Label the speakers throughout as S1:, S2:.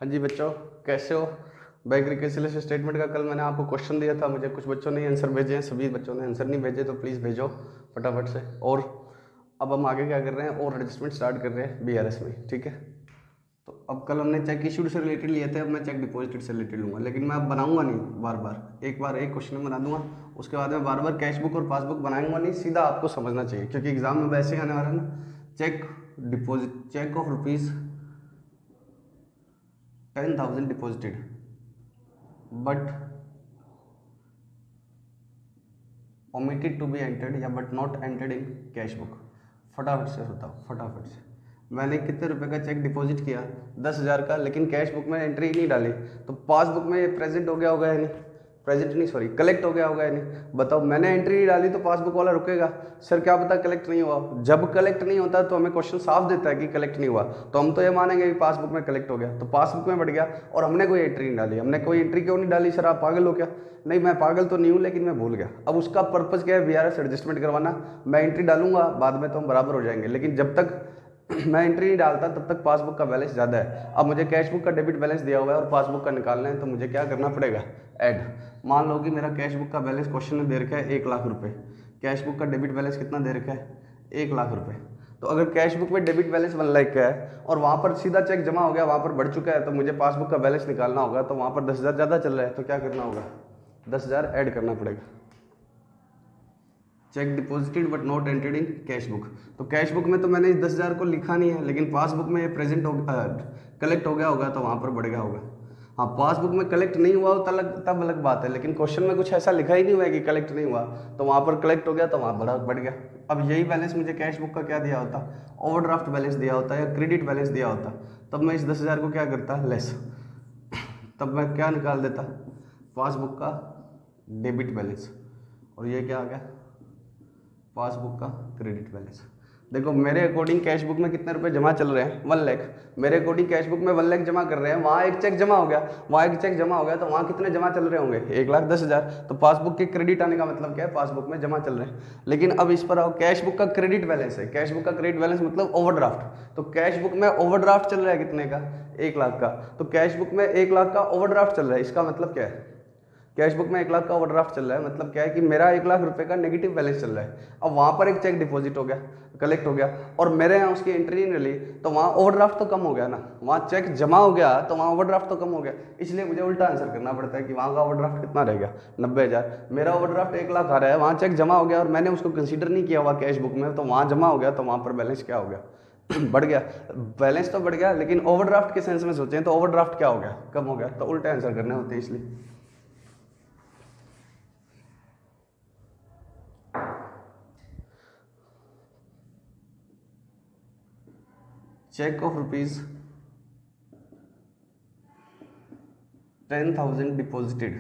S1: हाँ जी बच्चों, कैसे हो? बैंक रिकन्सिलिएशन स्टेटमेंट का कल मैंने आपको क्वेश्चन दिया था, मुझे कुछ बच्चों ने आंसर भेजे हैं, सभी बच्चों ने आंसर नहीं भेजे, तो प्लीज़ भेजो फटाफट से। और अब हम आगे क्या कर रहे हैं, और एडजस्टमेंट स्टार्ट कर रहे हैं बीआरएस में, ठीक है। तो अब कल हमने चेक इशूड से रिलेटेड लिए थे, अब मैं चेक डिपॉजिटेड से रिलेटेड लूँगा, लेकिन मैं अब बनाऊंगा नहीं बार एक क्वेश्चन बना दूंगा, उसके बाद में बार कैश बुक और पासबुक बनाऊंगा नहीं, सीधा आपको समझना चाहिए, क्योंकि एग्जाम में वैसे ही आने वाला है ना। Cheque of rupees 10,000 deposited but omitted to be entered या but not entered in cash book. फटाफट से बताओ, फटाफट से। मैंने कितने रुपए का चेक डिपॉजिट किया? 10,000 का, लेकिन कैश बुक में एंट्री नहीं डाली, तो पासबुक में ये प्रेजेंट हो गया होगा या नहीं? प्रेजेंट नहीं, सॉरी, कलेक्ट हो गया होगा या नहीं? बताओ, मैंने एंट्री नहीं डाली तो पासबुक वाला रुकेगा? सर क्या पता कलेक्ट नहीं हुआ। जब कलेक्ट नहीं होता तो हमें क्वेश्चन साफ देता है कि कलेक्ट नहीं हुआ, तो हम तो ये मानेंगे कि पासबुक में कलेक्ट हो गया, तो पासबुक में बढ़ गया और हमने कोई एंट्री नहीं डाली। हमने कोई एंट्री क्यों नहीं डाली? सर आप पागल हो क्या? नहीं, मैं पागल तो नहीं हूँ, लेकिन मैं भूल गया। अब उसका पर्पज़ क्या है? बीआरएस एडजस्टमेंट करवाना। मैं एंट्री डालूंगा बाद में तो हम बराबर हो जाएंगे, लेकिन जब तक मैं एंट्री नहीं डालता तब तक पासबुक का बैलेंस ज़्यादा है। अब मुझे कैश बुक का डेबिट बैलेंस दिया हुआ है और पासबुक का निकालना है, तो मुझे क्या करना पड़ेगा? ऐड। मान लो कि मेरा कैश बुक का बैलेंस क्वेश्चन में दे रखा है 1,00,000 रुपये, कैश बुक का डेबिट बैलेंस कितना दे रखा है? 1,00,000 रुपये। तो अगर कैश बुक में डेबिट बैलेंस 1,00,000 का है और वहाँ पर सीधा चेक जमा हो गया, वहाँ पर बढ़ चुका है, तो मुझे पासबुक का बैलेंस निकालना होगा, तो वहाँ पर 10,000 ज़्यादा चल रहा है, तो क्या करना होगा? 10,000 ऐड करना पड़ेगा। Check deposited but not entered in cash book, तो कैश बुक में तो मैंने इस 10,000 को लिखा नहीं है, लेकिन पासबुक में ये प्रेजेंट हो कलेक्ट हो गया होगा, तो वहाँ पर बढ़ गया होगा। हाँ, पासबुक में कलेक्ट नहीं हुआ हो तब अलग बात है, लेकिन क्वेश्चन में कुछ ऐसा लिखा ही नहीं हुआ है कि कलेक्ट नहीं हुआ, तो वहाँ पर कलेक्ट हो गया, तो वहाँ बढ़ गया। अब यही बैलेंस मुझे कैश बुक का क्या दिया होता? ओवरड्राफ्ट बैलेंस दिया होता या क्रेडिट बैलेंस दिया होता, तब मैं इस 10,000 को क्या करता? लेस। तब मैं क्या निकाल देता? पासबुक का डेबिट बैलेंस, और ये क्या आ गया? पासबुक का क्रेडिट बैलेंस। देखो, मेरे अकॉर्डिंग कैश बुक में कितने रुपए जमा चल रहे हैं? 1,00,000। मेरे अकॉर्डिंग कैश बुक में 1,00,000 जमा कर रहे हैं, वहाँ एक चेक जमा हो गया, तो वहाँ कितने जमा चल रहे होंगे? 1,10,000। तो पासबुक के क्रेडिट आने का मतलब क्या है? पासबुक में जमा चल रहे हैं। लेकिन अब इस पर आओ, कैश बुक का क्रेडिट बैलेंस है, कैश बुक का क्रेडिट बैलेंस मतलब ओवरड्राफ्ट। तो कैश बुक में ओवरड्राफ्ट चल रहा है कितने का? 1,00,000 का। तो कैश बुक में 1,00,000 का ओवरड्राफ्ट चल रहा है, इसका मतलब क्या है? कैश बुक में 1,00,000 का ओवरड्राफ्ट चल रहा है, मतलब क्या है कि मेरा 1,00,000 रुपए का नेगेटिव बैलेंस चल रहा है। अब वहाँ पर एक चेक डिपॉजिट हो गया, कलेक्ट हो गया, और मेरे यहाँ उसकी एंट्री नहीं रही, तो वहाँ ओवरड्राफ्ट तो कम हो गया ना। वहाँ चेक जमा हो गया तो वहाँ ओवरड्राफ्ट तो कम हो गया, इसलिए मुझे उल्टा आंसर करना पड़ता है कि वहाँ का ओवरड्राफ्ट कितना रह गया? 90,000। मेरा ओवरड्राफ्ट 1,00,000 आ रहा है, वहाँ चेक जमा हो गया और मैंने उसको कंसीडर नहीं किया हुआ कैश बुक में, तो वहाँ जमा हो गया, तो वहाँ पर बैलेंस क्या हो गया? बढ़ गया। बैलेंस तो बढ़ गया, लेकिन ओवरड्राफ्ट के सेंस में सोचें तो ओवरड्राफ्ट क्या हो गया? कम हो गया। तो उल्टे आंसर करने होते हैं, इसलिए। Cheque of rupees 10,000 deposited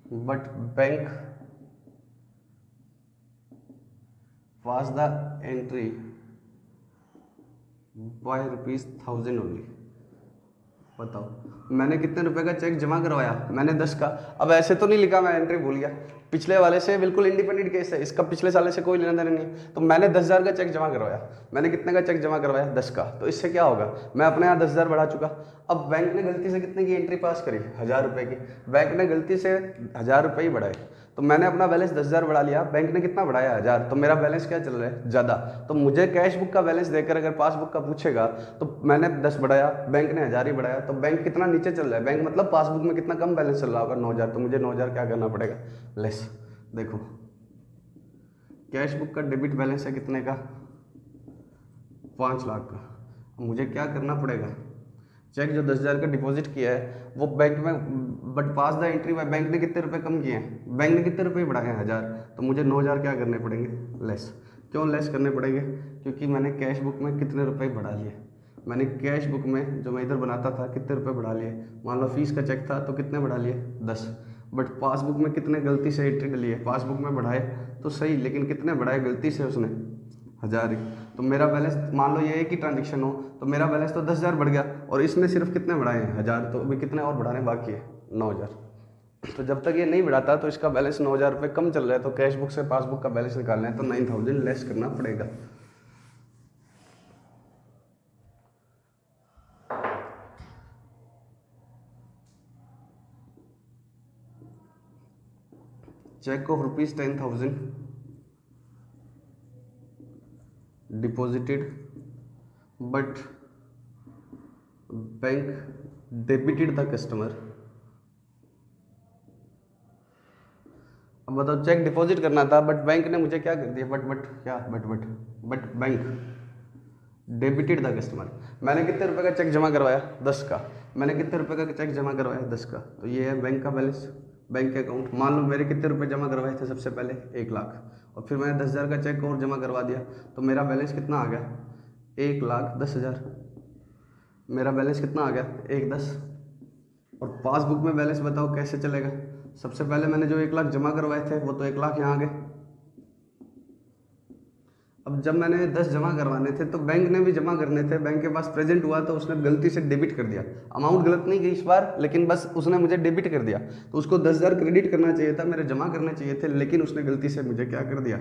S1: but bank was the entry by ₹1,000 only। बताओ, मैंने कितने रुपए का चेक जमा करवाया? मैंने 10 का। अब ऐसे तो नहीं लिखा मैं एंट्री भूल गया, पिछले वाले से बिल्कुल इंडिपेंडेंट केस है, इसका पिछले साल से कोई लेना देना नहीं है। तो मैंने 10,000 का चेक जमा करवाया, मैंने कितने का चेक जमा करवाया? 10 का। तो इससे क्या होगा? मैं अपने यहाँ 10,000 बढ़ा चुका। अब बैंक ने गलती से कितने की एंट्री पास करी? 1,000 रुपये की। बैंक ने गलती से 1,000 रुपये ही बढ़ाए, तो मैंने अपना बैलेंस 10,000 बढ़ा लिया, बैंक ने कितना बढ़ाया? 1,000। तो मेरा बैलेंस क्या चल रहा है? ज़्यादा। तो मुझे कैश बुक का बैलेंस देकर अगर पासबुक का पूछेगा, तो मैंने 10 बढ़ाया, बैंक ने 1,000 ही बढ़ाया, तो बैंक कितना नीचे चल रहा है? बैंक मतलब पासबुक में कितना कम बैलेंस चल रहा होगा? 9,000। तो मुझे 9,000 क्या करना पड़ेगा? लेस। देखो, कैश बुक का डेबिट बैलेंस है कितने का? 5,00,000 का। मुझे क्या करना पड़ेगा? चेक जो 10,000 का डिपॉजिट किया है वो बैंक में, but pass the entry by, bank ने कितने रुपए कम किए हैं? बैंक ने कितने रुपए बढ़ाए हैं? 1,000। तो मुझे 9,000 क्या करने पड़ेंगे? लेस। क्यों लेस करने पड़ेंगे? क्योंकि मैंने कैश बुक में कितने रुपए बढ़ा लिए? मैंने कैश बुक में जो मैं इधर बनाता था कितने रुपए बढ़ा लिए? मान लो फीस का चेक था तो कितने बढ़ा लिए? 10। बट पासबुक में कितने गलती से एंट्री डली है? पासबुक में बढ़ाए तो सही, लेकिन कितने बढ़ाए गलती से उसने? 1,000 ही। तो मेरा बैलेंस, मान लो ये एक ही ट्रांजेक्शन हो, तो मेरा बैलेंस तो 10,000 बढ़ गया, और इसने सिर्फ कितने बढ़ाए हैं? 1,000। तो अभी कितने और बढ़ाने बाकी है? 9,000। तो जब तक ये नहीं बढ़ाता तो इसका बैलेंस 9,000 रुपये कम चल रहा है, तो कैश बुक से पासबुक का बैलेंस निकालना है तो 9,000 लेस करना पड़ेगा। Cheque of ₹10,000 deposited but bank debited the customer. अब बताओ, चेक डिपॉजिट करना था बट बैंक ने मुझे क्या कर दिया, but bank debited the customer. मैंने कितने रुपए का चेक जमा करवाया, 10 का। मैंने कितने रुपए का चेक जमा करवाया, 10 का। तो ये है बैंक का बैलेंस, बैंक अकाउंट। मान लो मेरे कितने रुपए जमा करवाए थे, सबसे पहले 1 लाख, और फिर मैंने 10,000 का चेक और जमा करवा दिया, तो मेरा बैलेंस कितना आ गया, 1,10,000। मेरा बैलेंस कितना आ गया, 1,10। और पासबुक में बैलेंस बताओ कैसे चलेगा। सबसे पहले मैंने जो 1 लाख जमा करवाए थे वो तो 1 लाख यहाँ आ गए। अब जब मैंने 10 जमा करवाने थे तो बैंक ने भी जमा करने थे, बैंक के पास प्रेजेंट हुआ तो उसने गलती से डेबिट कर दिया। अमाउंट गलत नहीं गई इस बार, लेकिन बस उसने मुझे डेबिट कर दिया। तो उसको 10,000 क्रेडिट करना चाहिए था, मेरे जमा करने चाहिए थे, लेकिन उसने गलती से मुझे क्या कर दिया,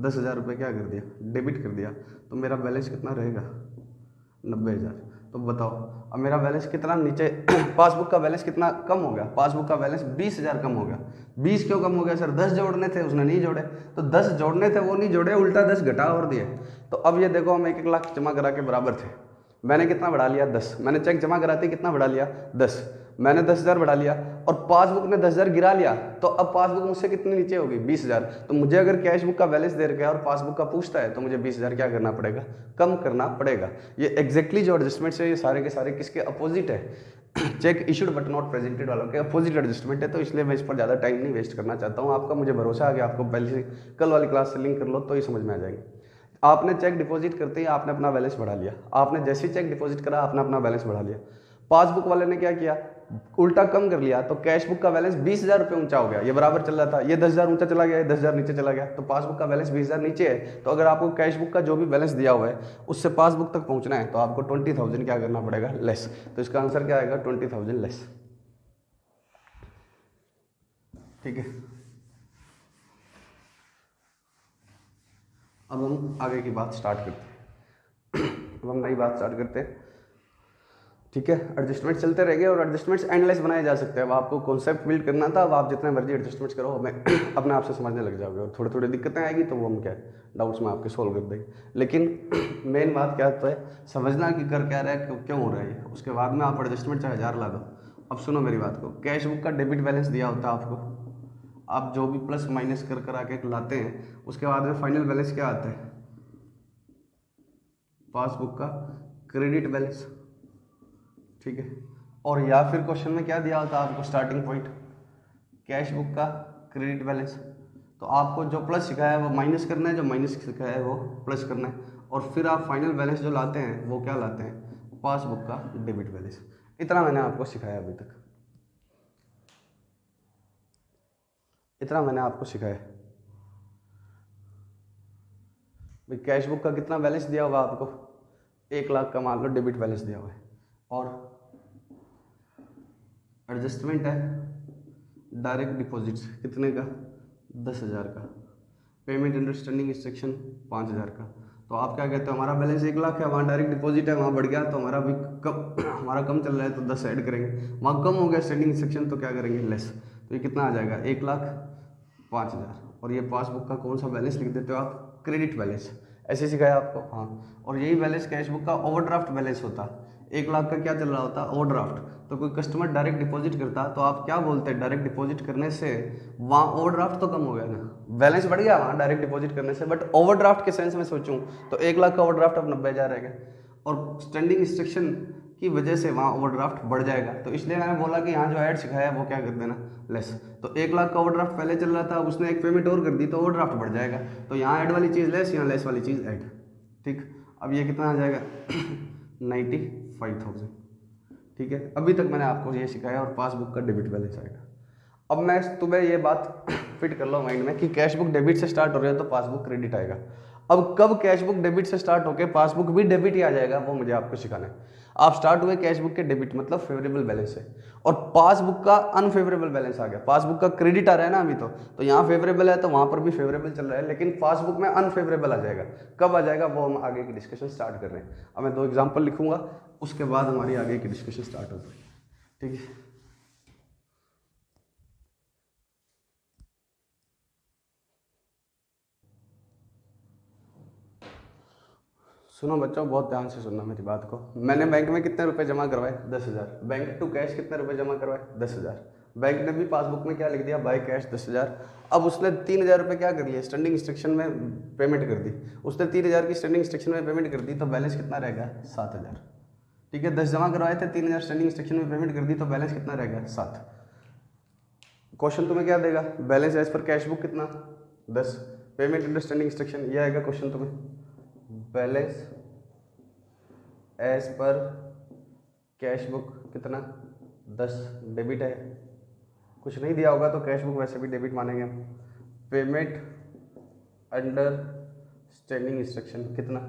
S1: 10,000 रुपये क्या कर दिया, डेबिट कर दिया। तो मेरा बैलेंस कितना रहेगा, 90,000। तो बताओ अब मेरा बैलेंस कितना नीचे पासबुक का बैलेंस कितना कम हो गया, पासबुक का बैलेंस 20,000 कम हो गया। 20 क्यों कम हो गया सर, 10 जोड़ने थे उसने नहीं जोड़े, तो 10 जोड़ने थे वो नहीं जोड़े, उल्टा 10 घटा और दिए। तो अब ये देखो, हम 1-1 लाख जमा करा के बराबर थे। मैंने कितना बढ़ा लिया, 10। मैंने चेक जमा कराते कितना बढ़ा लिया, 10। मैंने 10,000 बढ़ा लिया और पासबुक ने 10,000 गिरा लिया, तो अब पासबुक मुझसे कितनी नीचे होगी, 20,000। तो मुझे अगर कैश बुक का बैलेंस दे रखा है और पासबुक का पूछता है तो मुझे 20,000 क्या करना पड़ेगा, कम करना पड़ेगा। ये एग्जैक्टली जो एडजस्टमेंट्स है ये सारे के सारे किसके अपोजिट है, check issued but not presented वालों के अपोजिट एडजस्टमेंट है। तो इसलिए मैं इस पर ज़्यादा टाइम नहीं वेस्ट करना चाहता हूँ। आपका मुझे भरोसा आ गया, आपको पहले से कल वाली क्लास से लिंक कर लो तो ही समझ में आ जाएंगे। आपने चेक डिपॉजिट करते ही आपने अपना बैलेंस बढ़ा लिया, आपने जैसे ही चेक डिपॉजिट करा आपने अपना बैलेंस बढ़ा लिया। पासबुक वाले ने क्या किया, उल्टा कम कर लिया, तो कैश बुक का बैलेंस 20,000 रुपये ऊंचा हो गया। ये बराबर चल रहा था, ये 10,000 ऊंचा चला गया, ये 10,000 नीचे चला गया, तो पासबुक का बैलेंस 20,000 नीचे है। तो अगर आपको कैश बुक का जो भी बैलेंस दिया हुआ है उससे पासबुक तक पहुंचना है तो आपको 20,000 क्या करना पड़ेगा, लेस। तो इसका आंसर क्या आएगा, 20,000 लेस। ठीक है, अब हम आगे की बात स्टार्ट करते हैं। अब हम नई बात स्टार्ट करते हैं। ठीक है, एडजस्टमेंट चलते रहेंगे और एडजस्टमेंट्स एंडलेस बनाए जा सकते हैं। अब आपको कॉन्सेप्ट बिल्ड करना था, अब आप जितने मर्जी एडजस्टमेंट्स करो, हमें अपने आप से समझने लग जाओगे। और थोड़ी थोड़ी दिक्कतें आएगी तो वो हम क्या डाउट्स में आपके सोल्व कर देंगे। लेकिन मेन बात क्या होता है, समझना कि कर क्या रहा है, क्यों हो रहा है। उसके बाद में आप एडजस्टमेंट चाहे 1000 ला दो। अब सुनो मेरी बात को, कैश बुक का डेबिट बैलेंस दिया होता है आपको, आप जो भी प्लस माइनस कर आके लाते हैं, उसके बाद में फाइनल बैलेंस क्या आता है, पासबुक का क्रेडिट बैलेंस। ठीक है, और या फिर क्वेश्चन में क्या दिया होता है आपको, स्टार्टिंग पॉइंट कैश बुक का क्रेडिट बैलेंस। तो आपको जो प्लस सिखाया है वो माइनस करना है, जो माइनस सिखाया है वो प्लस करना है, और फिर आप फाइनल बैलेंस जो लाते हैं वो क्या लाते हैं, पासबुक का डेबिट बैलेंस। इतना मैंने आपको सिखाया अभी तक, इतना मैंने आपको सिखाया। भाई कैश बुक का कितना बैलेंस दिया होगा आपको, 1 लाख का मान लो डेबिट बैलेंस दिया हुआ है, और एडजस्टमेंट है डायरेक्ट डिपॉजिट कितने का, 10,000 का, पेमेंट अंडरस्टैंडिंग इंस्ट्रक्शन 5,000 का। तो आप क्या कहते हो, हमारा बैलेंस 1 लाख है, वहाँ डायरेक्ट डिपॉजिट है, वहाँ बढ़ गया तो हमारा भी हमारा कम चल रहा है तो 10 ऐड करेंगे, वहाँ कम हो गया स्टैंडिंग इंस्ट्रक्शन तो क्या करेंगे, लेस। तो ये कितना आ जाएगा, 1,05,000। और ये पासबुक का कौन सा बैलेंस लिख देते हो आप, क्रेडिट बैलेंस। ऐसे सिखाया आपको, हाँ। और यही बैलेंस कैश बुक का ओवरड्राफ्ट बैलेंस होता, 1 लाख का क्या चल रहा होता, ओवरड्राफ्ट। तो कोई कस्टमर डायरेक्ट डिपॉजिट करता तो आप क्या बोलते हैं, डायरेक्ट डिपॉजिट करने से वहाँ ओवरड्राफ्ट तो कम हो गया ना, बैलेंस बढ़ गया वहाँ डायरेक्ट डिपॉजिट करने से, बट ओवरड्राफ्ट के सेंस में सोचूं तो 1 लाख का ओवरड्राफ्ट अब 90,000 रहेगा, और स्टैंडिंग इंस्ट्रक्शन की वजह से वहाँ ओवरड्राफ्ट बढ़ जाएगा। तो इसलिए मैंने बोला कि यहाँ जो ऐड सिखाया है वो क्या कर देना, लेस। तो 1 लाख का ओवरड्राफ्ट पहले चल रहा था, उसने एक पेमेंट और कर दी तो ओवरड्राफ्ट बढ़ जाएगा। तो यहाँ ऐड वाली चीज़ लेस, यहाँ लेस वाली चीज़ ऐड। ठीक, अब ये कितना आ जाएगा 95,000। ठीक है, अभी तक मैंने आपको ये सिखाया, और पासबुक का डेबिट बैलेंस आएगा। अब मैं तुम्हें ये बात फिट कर लो माइंड में कि कैश बुक डेबिट से स्टार्ट हो रही है तो पासबुक क्रेडिट आएगा। अब कब कैश बुक डेबिट से स्टार्ट होकर पासबुक भी डेबिट ही आ जाएगा वो मुझे आपको सिखाना है। आप स्टार्ट हुए कैश बुक के डेबिट मतलब फेवरेबल बैलेंस है, और पासबुक का अनफेवरेबल बैलेंस आ गया। पासबुक का क्रेडिट आ रहा है ना अभी, तो यहाँ फेवरेबल है तो वहाँ पर भी फेवरेबल चल रहा है, लेकिन पासबुक में अनफेवरेबल आ जाएगा। कब आ जाएगा वो हम आगे की डिस्कशन स्टार्ट कर रहे हैं। अब मैं 2 एग्जाम्पल लिखूंगा, उसके बाद हमारी आगे की डिस्कशन स्टार्ट होगी। ठीक है, सुनो बच्चों, बहुत ध्यान से सुनना मेरी बात को। मैंने बैंक में कितने रुपए जमा करवाए? 10,000। बैंक टू कैश कितने रुपए जमा करवाए? 10,000। बैंक ने भी पासबुक में क्या लिख दिया? By cash 10,000। अब उसने 3,000 रुपये क्या कर लिए? स्टैंडिंग इंस्ट्रक्शन में पेमेंट कर दी। उसने 3,000 की स्टैंडिंग इंस्ट्रक्शन में पेमेंट कर दी, तो बैलेंस कितना रहेगा? 7,000। ठीक है, 10 जमा करवाए थे, 3,000 स्टैंडिंग इंस्ट्रक्शन में पेमेंट कर दी, तो बैलेंस कितना रहेगा? 7। क्वेश्चन तुम्हें क्या देगा? Balance as per cash book कितना? 10। पेमेंट अंडर स्टैंडिंग इंस्ट्रक्शन, ये आएगा क्वेश्चन तुम्हें। Balance as per cash book कितना? 10। डेबिट है, कुछ नहीं दिया होगा तो कैश बुक वैसे भी डेबिट मानेंगे हम। पेमेंट अंडर स्टैंडिंग इंस्ट्रक्शन कितना?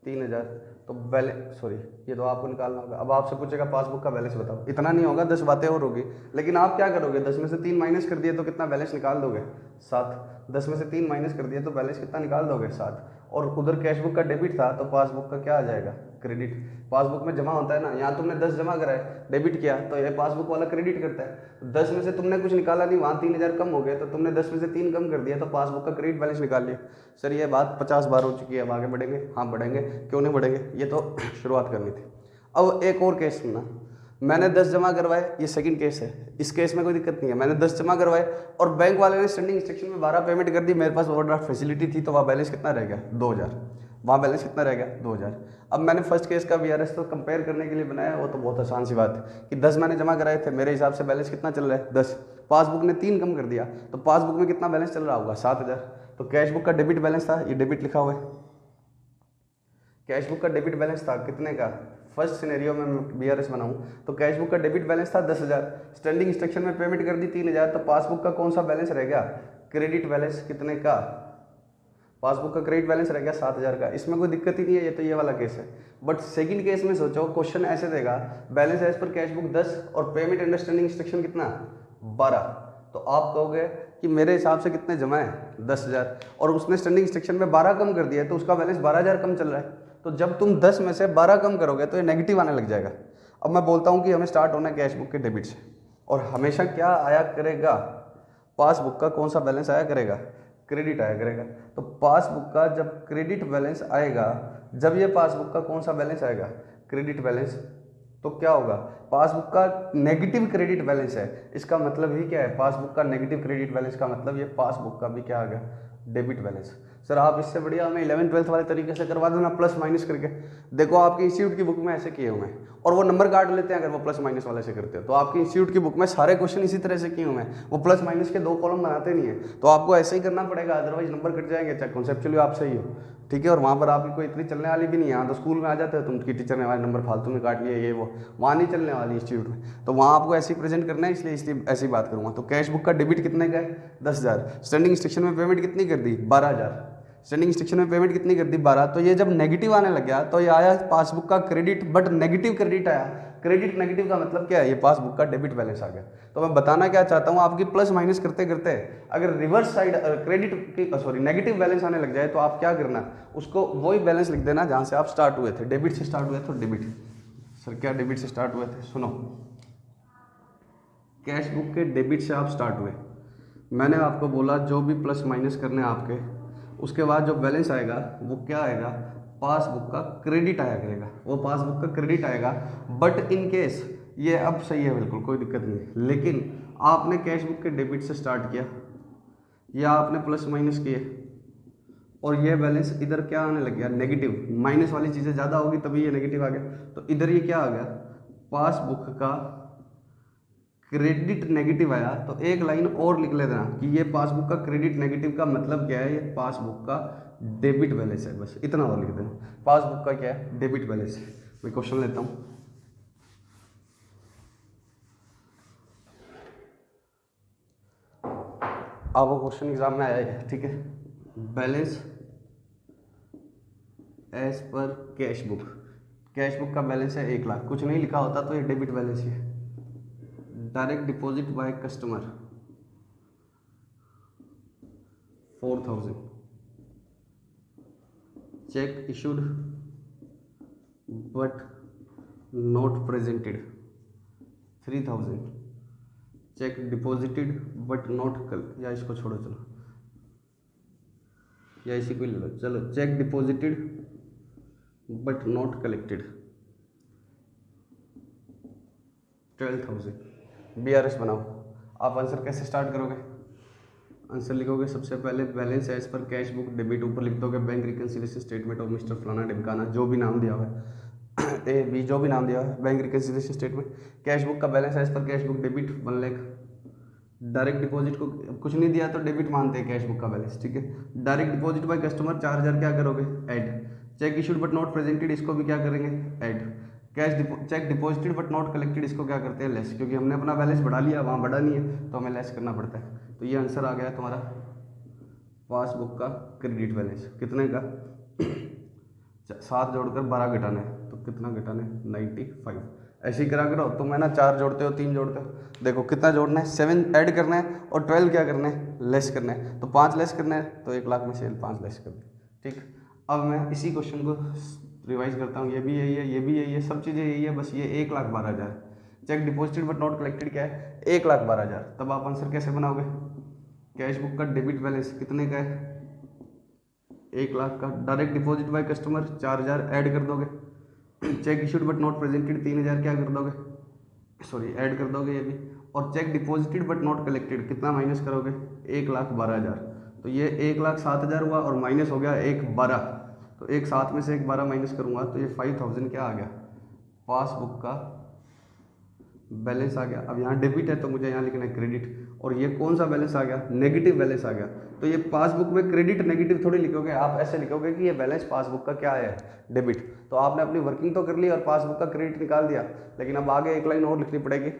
S1: 3,000। तो बैलेंस, सॉरी ये तो आपको निकालना होगा। अब आपसे पूछेगा पासबुक का बैलेंस बताओ, इतना नहीं होगा, 10 बातें और होगी। लेकिन आप क्या करोगे? 10 में से 3 माइनस कर दिए तो कितना बैलेंस निकाल दोगे? 7। 10 में से 3 माइनस कर दिए तो बैलेंस कितना निकाल दोगे? 7। और उधर कैश बुक का डेबिट था, तो पासबुक का क्या आ जाएगा? क्रेडिट। पासबुक में जमा होता है ना, यहाँ तुमने 10 जमा कराए, डेबिट किया, तो ये पासबुक वाला क्रेडिट करता है। 10 में से तुमने कुछ निकाला नहीं, वहाँ 3,000 कम हो गए, तो तुमने 10 में से 3 कम कर दिया, तो पासबुक का क्रेडिट बैलेंस निकाल लिया। सर ये बात 50 बार हो चुकी है, अब आगे बढ़ेंगे? हाँ बढ़ेंगे, क्यों नहीं बढ़ेंगे, ये तो शुरुआत करनी थी। अब एक और केस सुनना। मैंने 10 जमा करवाए, ये सेकंड केस है, इस केस में कोई दिक्कत नहीं है। मैंने 10 जमा करवाए और बैंक वाले ने स्टैंडिंग इंस्ट्रक्शन में 12 पेमेंट कर दी, मेरे पास ओवरड्राफ्ट फैसिलिटी थी, तो वहाँ बैलेंस कितना रह गया? 2,000। वहाँ बैलेंस कितना रह गया? 2,000। अब मैंने फर्स्ट केस का VRS तो कंपेयर करने के लिए बनाया, वो तो बहुत आसान सी बात है कि 10 मैंने जमा कराए थे, मेरे हिसाब से बैलेंस कितना चल रहा है? 10। पासबुक ने 3 कम कर दिया, तो पासबुक में कितना बैलेंस चल रहा होगा? 7,000। तो कैश बुक का डेबिट बैलेंस था, ये डेबिट लिखा हुआ है, कैश बुक का डेबिट बैलेंस था कितने का? फर्स्ट सिनेरियो में VRS बनाऊं तो कैश बुक का डेबिट बैलेंस था 10,000, स्टैंडिंग इंस्ट्रक्शन में पेमेंट कर दी 3,000, तो पासबुक का कौन सा बैलेंस रह गया? क्रेडिट बैलेंस कितने का? पासबुक का क्रेडिट बैलेंस रह गया 7,000 का। इसमें कोई दिक्कत ही नहीं है, ये तो ये वाला केस है। बट सेकंड केस में सोचो, क्वेश्चन ऐसे देगा, balance as per cash book 10 और पेमेंट अंडरस्टैंडिंग इंस्ट्रक्शन कितना? 12। तो आप कहोगे कि मेरे हिसाब से कितने जमा है? 10,000, और उसने स्टैंडिंग इंस्ट्रक्शन में 12 कम कर दिया है, तो उसका बैलेंस 12,000 कम चल रहा है। तो जब तुम 10 में से 12 कम करोगे तो ये नेगेटिव आने लग जाएगा। अब मैं बोलता हूँ कि हमें स्टार्ट होना है कैश बुक के डेबिट से, और हमेशा क्या आया करेगा? पासबुक का कौन सा बैलेंस आया करेगा? क्रेडिट आया करेगा। तो पासबुक का जब क्रेडिट बैलेंस आएगा, जब ये पासबुक का कौन सा बैलेंस आएगा? क्रेडिट बैलेंस, तो क्या होगा? पासबुक का नेगेटिव क्रेडिट बैलेंस है, इसका मतलब ही क्या है? पासबुक का नेगेटिव क्रेडिट बैलेंस का मतलब ये पासबुक का भी क्या आ गया? Debit balance. सर आप इससे बढ़िया हमें 11th-12th वाले तरीके से करवा दो ना, प्लस माइनस करके। देखो आपके इंस्टीट्यूट की बुक में ऐसे किए हुए हैं, और वो नंबर काट लेते हैं अगर वो प्लस माइनस वाले से करते हो। तो आपके इंस्टीट्यूट की बुक में सारे क्वेश्चन इसी तरह से किए हुए हैं, वो प्लस माइनस के 2 कॉलम बनाते नहीं है, तो आपको ऐसे ही करना पड़ेगा, अदरवाइज नंबर कट जाएंगे, चाहे कॉन्सेप्चुअली आप सही हो। ठीक है, और वहाँ पर आपकी कोई इतनी चलने वाली भी नहीं है। यहाँ तो स्कूल में आ जाते हो तुम कि टीचर ने हमारे नंबर फालतू में काट लिए, ये वो, वहाँ नहीं चलने वाली इंस्टीट्यूट में। तो वहाँ आपको ऐसे ही प्रेजेंट करना है, इसलिए ऐसी बात करूँगा। तो कैश बुक का डेबिट कितने का है? 10,000। स्टैंडिंग इंस्ट्रक्शन में पेमेंट कितनी कर दी? 12,000। स्टैंडिंग इंस्ट्रक्शन में पेमेंट कितनी कर दी? 12। तो ये जब नेगेटिव आने लग गया तो ये आया पासबुक का क्रेडिट, बट नेगेटिव क्रेडिट आया। क्रेडिट नेगेटिव का मतलब क्या है? ये पासबुक का डेबिट बैलेंस आ गया। तो मैं बताना क्या चाहता हूँ, आपकी प्लस माइनस करते करते अगर रिवर्स साइड क्रेडिट की सॉरी नेगेटिव बैलेंस आने लग जाए, तो आप क्या करना, उसको वही बैलेंस लिख देना जहाँ से आप स्टार्ट हुए थे। डेबिट से स्टार्ट हुए तो डेबिट। सर क्या डेबिट से स्टार्ट हुए थे? सुनो, कैश बुक के डेबिट से आप स्टार्ट हुए, मैंने आपको बोला जो भी प्लस माइनस करने आपके, उसके बाद जो बैलेंस आएगा वो क्या आएगा? पासबुक का क्रेडिट आया करेगा, वो पासबुक का क्रेडिट आएगा। बट इन केस ये अब सही है, बिल्कुल कोई दिक्कत नहीं, लेकिन आपने कैश बुक के डेबिट से स्टार्ट किया, या आपने प्लस माइनस किए, और ये बैलेंस इधर क्या आने लग गया? नेगेटिव। माइनस वाली चीज़ें ज़्यादा होगी तभी ये नेगेटिव आ गया। तो इधर ये क्या आ गया? पासबुक का क्रेडिट नेगेटिव आया। तो एक लाइन और लिख लेना कि ये पासबुक का क्रेडिट नेगेटिव का मतलब क्या है? ये पासबुक का डेबिट बैलेंस है, बस इतना और लिख देना। पासबुक का क्या है? डेबिट बैलेंस है। मैं क्वेश्चन लेता हूँ, अब वो क्वेश्चन एग्जाम में आया है, ठीक है। Balance as per cash book, cash book का बैलेंस है 1 लाख, कुछ नहीं लिखा होता तो ये डेबिट बैलेंस है। Direct deposit by customer 4,000, cheque issued but not presented 3,000, cheque deposited but not कल, या इसको छोड़ो चलो, या इसी को ले लो। चलो, check deposited but not collected 12,000। BRS बनाओ। आप आंसर कैसे स्टार्ट करोगे? आंसर लिखोगे सबसे पहले balance as per cash book debit, ऊपर लिख दोगे bank reconciliation statement of mister फलाना ढिमकाना, जो भी नाम दिया हुआ है ए बी जो भी नाम दिया हुआ है, bank reconciliation statement, cash book का balance as per cash book debit 1 lakh. Direct deposit को कुछ नहीं दिया तो डेबिट मानते हैं कैश बुक का बैलेंस, ठीक है। डायरेक्ट डिपॉजिट बाय कस्टमर 4,000 क्या करोगे? Add. Check issued but not presented, इसको भी क्या करेंगे? Add. Check deposited but not collected, इसको क्या करते हैं? लेस, क्योंकि हमने अपना बैलेंस बढ़ा लिया, वहाँ बढ़ा नहीं है तो हमें लेस करना पड़ता है। तो ये आंसर आ गया तुम्हारा पासबुक का क्रेडिट बैलेंस। कितने का? 7 जोड़कर 12 घटाना है, तो कितना घटाना है? 95। ऐसे ही करा करो तुम, है ना, 4 जोड़ते हो 3 जोड़ते हो, देखो कितना जोड़ना है? 7 ऐड करना है और 12 क्या करना है? लेस करना है। तो 5 लेस करना है, तो 1 लाख में से 5 लेस कर दे, ठीक। अब मैं इसी क्वेश्चन को रिवाइज करता हूँ। ये भी यही है, ये भी यही है, सब चीज़ें यही है, बस ये 1,12,000। Check deposited but not collected क्या है? 1,12,000। तब आप आंसर कैसे बनाओगे? कैश बुक का डेबिट बैलेंस कितने का है? 1 लाख का। Direct deposit by customer 4,000 add कर दोगे। Check issued but not presented 3,000 क्या कर दोगे? सॉरी, ऐड कर दोगे ये भी। और check deposited but not collected कितना माइनस करोगे? 1,12,000। तो ये 1,07,000 हुआ और माइनस हो गया 1,12। तो 1,7 में से 1,12 माइनस करूंगा तो ये 5,000 क्या आ गया? पासबुक का बैलेंस आ गया। अब यहाँ डेबिट है तो मुझे यहाँ लिखना है क्रेडिट, और ये कौन सा बैलेंस आ गया? नेगेटिव बैलेंस आ गया। तो ये पासबुक में क्रेडिट नेगेटिव थोड़ी लिखोगे आप, ऐसे लिखोगे कि ये बैलेंस पासबुक का क्या है? डेबिट। तो आपने अपनी वर्किंग तो कर ली और पासबुक का क्रेडिट निकाल दिया, लेकिन अब आगे एक लाइन और लिखनी पड़ेगी।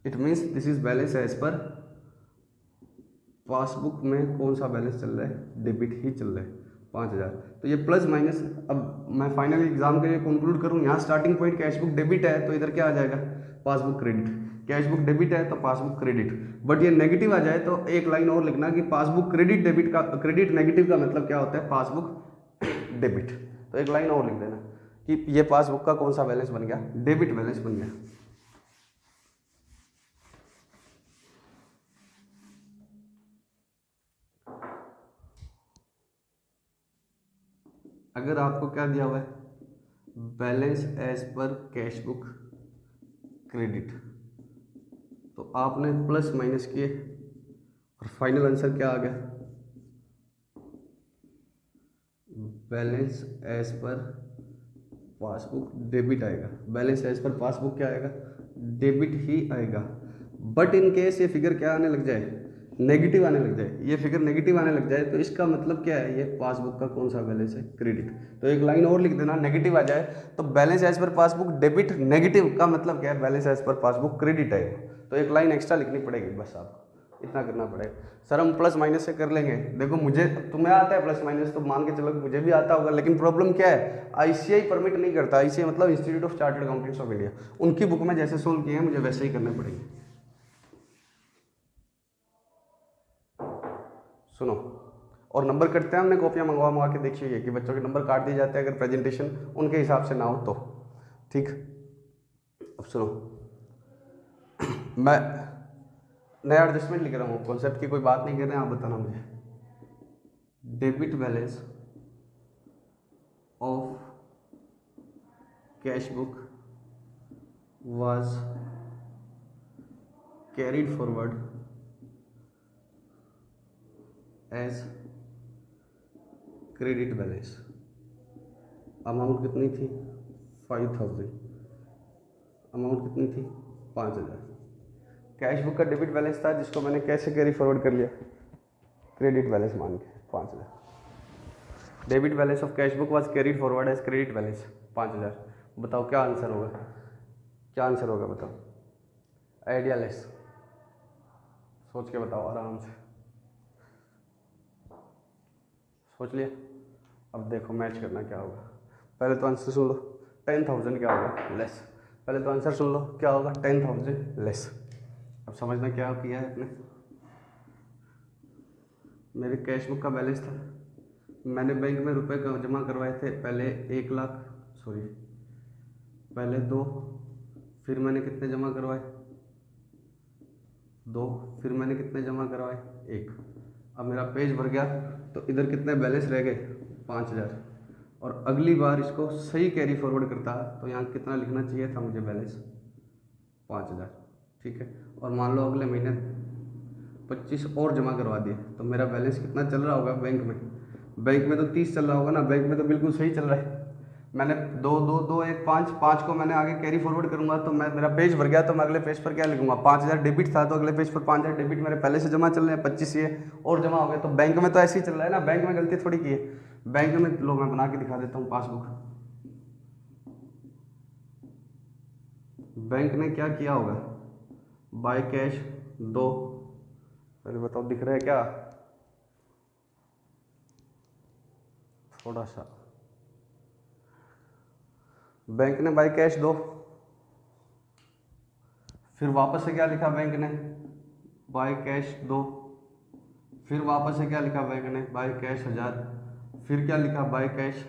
S1: It means this is balance as per passbook में कौन सा बैलेंस चल रहा है? डेबिट ही चल रहा है, 5,000। तो ये प्लस माइनस, अब मैं फाइनल एग्जाम के लिए कंक्लूड करूँ, यहाँ starting point cash book debit है तो इधर क्या आ जाएगा? Passbook credit. Cash book debit है तो पासबुक क्रेडिट। बट ये नेगेटिव आ जाए तो एक लाइन और लिखना कि पासबुक क्रेडिट डेबिट का, क्रेडिट नेगेटिव का मतलब क्या होता है? Passbook debit. तो एक लाइन और लिख देना कि ये पासबुक का कौन सा बैलेंस बन गया? डेबिट बैलेंस बन गया। अगर आपको क्या दिया हुआ है? Balance as per cash book credit, तो आपने प्लस माइनस किए और फाइनल आंसर क्या आ गया? Balance as per passbook debit आएगा। बैलेंस एज पर पासबुक क्या आएगा? डेबिट ही आएगा। बट इन केस ये फिगर क्या आने लग जाए? नेगेटिव आने लग जाए। ये फिगर नेगेटिव आने लग जाए तो इसका मतलब क्या है? ये पासबुक का कौन सा बैलेंस है? क्रेडिट। तो एक लाइन और लिख देना, नेगेटिव आ जाए तो balance as per passbook debit negative का मतलब क्या है? Balance as per passbook credit आएगा। तो एक लाइन एक्स्ट्रा लिखनी पड़ेगी, बस आपको इतना करना पड़ेगा। सर हम प्लस माइनस से कर लेंगे। देखो मुझे, तुम्हें आता है प्लस माइनस तो मान के चलो कि मुझे भी आता होगा, लेकिन प्रॉब्लम क्या है? ICAI परमिट नहीं करता। ICAI मतलब institute of chartered accountants of India. उनकी बुक में जैसे सोल्व किए हैं मुझे वैसे ही करने पड़ेंगे। सुनो, और नंबर कटते हैं, हमने कॉपियाँ मंगवा के देखी हुई है कि बच्चों के नंबर काट दिए जाते हैं अगर प्रेजेंटेशन उनके हिसाब से ना हो तो, ठीक। अब सुनो, मैं नया एडजस्टमेंट लिख रहा हूँ, कॉन्सेप्ट की कोई बात नहीं कर रहे हैं, आप बताना मुझे। Debit balance of cash book was carried forward as credit balance. Amount कितनी थी? 5,000। अमाउंट कितनी थी? 5,000। कैश बुक का डेबिट बैलेंस था जिसको मैंने कैसे कैरी फॉरवर्ड कर लिया? क्रेडिट बैलेंस मान के 5,000। Debit balance of cash book was carried forward as credit balance 5,000। बताओ क्या आंसर होगा? क्या आंसर होगा बताओ? आइडिया लेस, सोच के बताओ आराम से, सोच लिया? अब देखो मैच करना क्या होगा। पहले तो आंसर सुन लो, 10,000 क्या होगा? लेस। पहले तो आंसर सुन लो, क्या होगा? 10,000 लेस। अब समझना क्या किया है आपने। मेरे कैश बुक का बैलेंस था, मैंने बैंक में रुपए जमा करवाए थे, पहले 1 लाख, सॉरी पहले 2, फिर मैंने कितने जमा करवाए? 2, फिर मैंने कितने जमा करवाए? 1। अब मेरा पेज भर गया, तो इधर कितने बैलेंस रह गए 5000। और अगली बार इसको सही कैरी फॉरवर्ड करता तो यहाँ कितना लिखना चाहिए था मुझे बैलेंस 5000, ठीक है। और मान लो अगले महीने 25 और जमा करवा दिए, तो मेरा बैलेंस कितना चल रहा होगा बैंक में? बैंक में तो 30 चल रहा होगा ना, बैंक में तो बिल्कुल सही चल रहा है। मैंने 2 2 2 1 5 5 को मैंने आगे कैरी फॉरवर्ड करूंगा, तो मेरा पेज भर गया, तो मैं अगले पेज पर क्या लिखूंगा? 5000 डेबिट था, तो अगले पेज पर 5000 डेबिट मेरे पहले से जमा चल रहे हैं, 25 ये और जमा हो गए। तो बैंक में तो ऐसे ही चल रहा है ना, बैंक में गलती थोड़ी की है। बैंक में लो मैं बना के दिखा देता हूँ पासबुक। बैंक ने क्या किया होगा? बाय कैश 2, पहले बताओ दिख रहा है क्या? थोड़ा सा, बैंक ने बाय कैश 2, फिर वापस से क्या लिखा बैंक ने? बाय कैश 2, फिर वापस से क्या लिखा बैंक ने? बाय कैश 1000, फिर क्या लिखा? By cash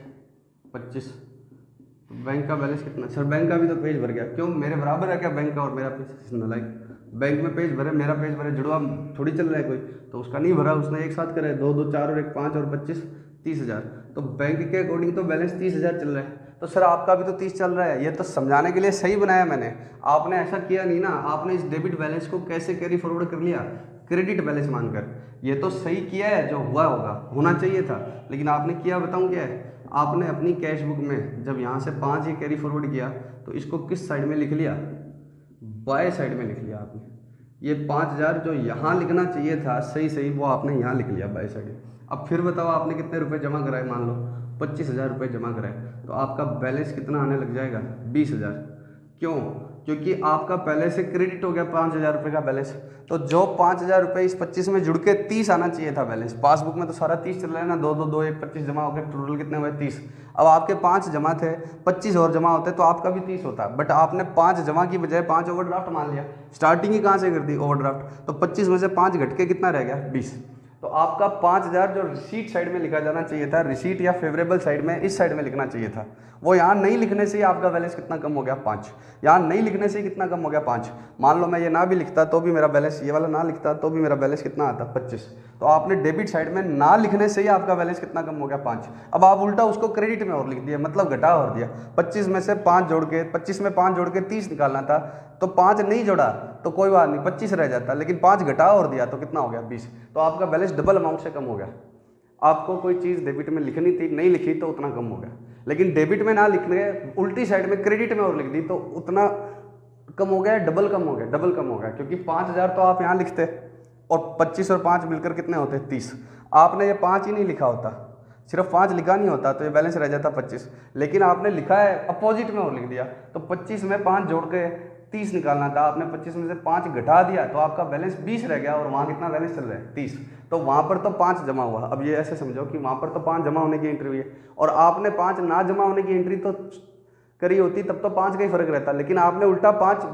S1: 25। बैंक का बैलेंस कितना? सर बैंक का भी तो पेज भर गया, क्यों? मेरे बराबर है क्या बैंक का और मेरा पेज? लाइक बैंक में पेज भरे, मेरा पेज भरे, जुड़वा थोड़ी चल रहा है कोई, तो उसका नहीं भरा, उसने एक साथ करे 2 2 4 और 1 5 और 25 30,000। तो बैंक के अकॉर्डिंग तो बैलेंस 30,000 चल रहा है, तो सर आपका भी तो 30 चल रहा है। ये तो समझाने के लिए सही बनाया मैंने, आपने ऐसा किया नहीं ना। आपने इस डेबिट बैलेंस को कैसे कैरी फॉरवर्ड कर लिया? क्रेडिट बैलेंस मानकर। ये तो सही किया है, जो हुआ होगा होना चाहिए था, लेकिन आपने किया बताऊँ क्या है? आपने अपनी कैश बुक में जब यहाँ से 5 ही कैरी फॉरवर्ड किया, तो इसको किस साइड में लिख लिया? बाय साइड में लिख लिया आपने। ये 5000 जो यहाँ लिखना चाहिए था सही सही, वो आपने यहाँ लिख लिया बाय साइड। अब फिर बताओ आपने कितने रुपए जमा कराए? मान लो 25,000 रुपये जमा कराए, तो आपका बैलेंस कितना आने लग जाएगा? 20,000। क्यों? क्योंकि आपका पहले से क्रेडिट हो गया 5,000 रुपये का बैलेंस। तो जो 5,000 रुपये इस 25 में जुड़ के 30 आना चाहिए था बैलेंस। पासबुक में तो सारा 30 चल रहा है ना, 2 2 2 1 25 जमा हो गया, टोटल कितने हुए? 30। अब आपके 5 जमा थे, 25 और जमा होते तो आपका भी 30 होता, बट आपने 5 जमा की बजाय 5 ओवरड्राफ्ट मान लिया। स्टार्टिंग ही कहाँ से कर दी? ओवरड्राफ्ट। तो 25 में से 5 घट के कितना रह गया? 20। तो आपका 5000 जो रिसीट साइड में लिखा जाना चाहिए था, रिसीट या फेवरेबल साइड में, इस साइड में लिखना चाहिए था, वो यहाँ नहीं लिखने से ही आपका बैलेंस कितना कम हो गया? 5। यहाँ नहीं लिखने से ही कितना कम हो गया? 5। मान लो मैं ये ना भी लिखता तो भी मेरा बैलेंस, ये वाला ना लिखता तो भी मेरा बैलेंस कितना आता? 25। तो आपने डेबिट साइड में ना लिखने से ही आपका बैलेंस कितना कम हो गया? 5। अब आप उल्टा उसको क्रेडिट में और लिख दिया, मतलब घटा और दिया। 25 में से 5 जोड़ के, 25 में 5 जोड़ के 30 निकालना था, तो 5 नहीं जोड़ा तो कोई बात नहीं, 25 रह जाता, लेकिन 5 घटा और दिया तो कितना हो गया? 20। तो आपका बैलेंस डबल अमाउंट से कम हो गया। आपको कोई चीज़ डेबिट में लिखनी थी, नहीं लिखी तो उतना कम हो गया, लेकिन डेबिट में ना लिखने उल्टी साइड में क्रेडिट में और लिख दी तो उतना कम हो गया, डबल कम हो गया, डबल कम हो गया। क्योंकि 5000 तो आप यहाँ लिखते और 25 और 5 मिलकर कितने होते? 30। आपने ये 5 ही नहीं लिखा होता, सिर्फ 5 लिखा नहीं होता तो ये बैलेंस रह जाता 25, लेकिन आपने लिखा है अपोजिट में और लिख दिया। तो 25 में 5 जोड़ के 30 निकालना था, आपने 25 में से 5 घटा दिया तो आपका बैलेंस 20 रह गया, और वहाँ कितना बैलेंस चल रहा है? 30। तो वहाँ पर तो 5 जमा हुआ। अब ये ऐसे समझो कि वहाँ पर तो 5 जमा होने की एंट्री हुई है, और आपने 5 ना जमा होने की एंट्री तो करी होती, तब तो 5 का ही फर्क रहता, लेकिन आपने उल्टा 5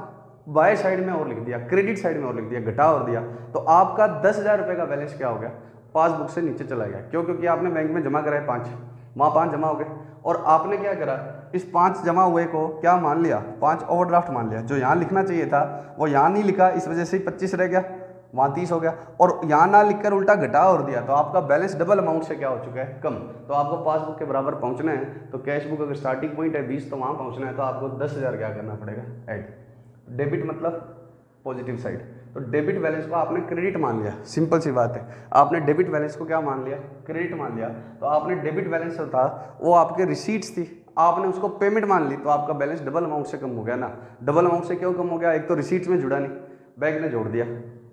S1: बाय साइड में और लिख दिया, क्रेडिट साइड में और लिख दिया, घटा और दिया। तो आपका 10,000 रुपये का बैलेंस क्या हो गया? पासबुक से नीचे चला गया। क्यों? क्योंकि आपने बैंक में जमा कराए 5, वहाँ 5 जमा हो गए, और आपने क्या करा? इस 5 जमा हुए को क्या मान लिया? 5 ओवरड्राफ्ट मान लिया। जो यहाँ लिखना चाहिए था वो यहाँ नहीं लिखा, इस वजह से 25 रह गया, वहाँ 30 हो गया, और यहाँ ना लिखकर उल्टा घटा और दिया, तो आपका बैलेंस डबल अमाउंट से क्या हो चुका है? कम। तो आपको पासबुक के बराबर पहुँचना है, तो कैश बुक अगर स्टार्टिंग पॉइंट है 20, तो वहाँ पहुँचना है, तो आपको 10,000 क्या करना पड़ेगा? ऐड। डेबिट मतलब पॉजिटिव साइड, तो डेबिट बैलेंस को आपने क्रेडिट मान लिया, सिंपल सी बात है। आपने डेबिट बैलेंस को क्या मान लिया? क्रेडिट मान लिया। तो आपने डेबिट बैलेंस जो था वो आपके रिसीट्स थी, आपने उसको पेमेंट मान ली, तो आपका बैलेंस डबल अमाउंट से कम हो गया ना। डबल अमाउंट से क्यों कम हो गया? एक तो रिसीट्स में जुड़ा नहीं, बैंक ने जोड़ दिया,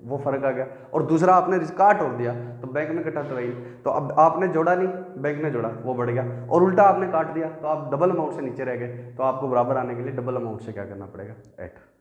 S1: वो फर्क आ गया, और दूसरा आपने काट और दिया, तो बैंक में कटा तो वही। तो अब आपने जोड़ा नहीं, बैंक ने जोड़ा, वो बढ़ गया, और उल्टा आपने काट दिया, तो आप डबल अमाउंट से नीचे रह गए। तो आपको बराबर आने के लिए डबल अमाउंट से क्या करना पड़ेगा? ऐड।